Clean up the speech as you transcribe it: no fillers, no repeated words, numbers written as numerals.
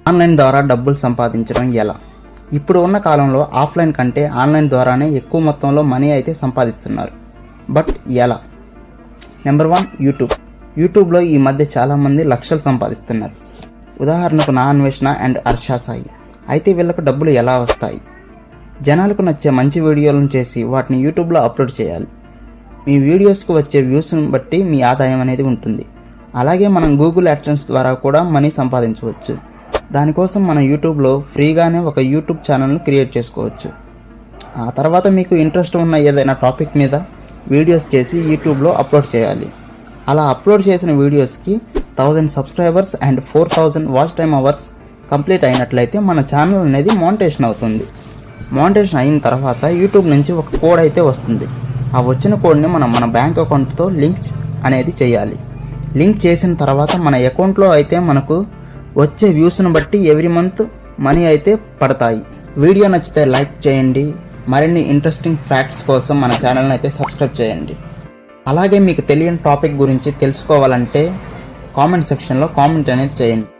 Online ద్వారా డబ్బులు సంపాదించడం ఎలా? ఇప్పుడు ఉన్న కాలంలో ఆఫ్లైన్ కంటే ఆన్లైన్ ద్వారానే ఎక్కువ మొత్తంలో మనీ అయితే సంపాదిస్తున్నారు. బట్ ఎలా? నెంబర్ 1 యూట్యూబ్లో ఈ మధ్య చాలామంది లక్షలు సంపాదిస్తున్నారు. ఉదాహరణకు నా అన్వేషణ అండ్ హర్ష సాయి. అయితే వీళ్ళకు డబ్బులు ఎలా వస్తాయి? జనాలకు నచ్చే మంచి వీడియోలను చేసి వాటిని యూట్యూబ్లో అప్లోడ్ చేయాలి. మీ వీడియోస్కు వచ్చే వ్యూస్ని బట్టి మీ ఆదాయం అనేది ఉంటుంది. అలాగే మనం గూగుల్ యాడ్సెన్స్ ద్వారా కూడా మనీ సంపాదించవచ్చు. దానికోసం మన యూట్యూబ్లో ఫ్రీగానే ఒక యూట్యూబ్ ఛానల్ను క్రియేట్ చేసుకోవచ్చు. ఆ తర్వాత మీకు ఇంట్రెస్ట్ ఉన్న ఏదైనా టాపిక్ మీద వీడియోస్ చేసి యూట్యూబ్లో అప్లోడ్ చేయాలి. అలా అప్లోడ్ చేసిన వీడియోస్కి 1000 subscribers and 4000 watch time hours complete అయినట్లయితే మన ఛానల్ అనేది మోనిటైజేషన్ అవుతుంది. మోనిటైజేషన్ అయిన తర్వాత యూట్యూబ్ నుంచి ఒక కోడ్ అయితే వస్తుంది. ఆ వచ్చిన కోడ్ని మనం మన బ్యాంక్ అకౌంట్తో లింక్ అనేది చేయాలి. లింక్ చేసిన తర్వాత మన అకౌంట్లో అయితే మనకు వచ్చే వ్యూస్ను బట్టి ఎవ్రీ మంత్ మనీ అయితే పడతాయి. వీడియో నచ్చితే లైక్ చేయండి. మరిన్ని ఇంట్రెస్టింగ్ ఫ్యాక్ట్స్ కోసం మన ఛానల్ని అయితే సబ్స్క్రైబ్ చేయండి. అలాగే మీకు తెలియని టాపిక్ గురించి తెలుసుకోవాలంటే కామెంట్ సెక్షన్లో కామెంట్ అనేది చేయండి.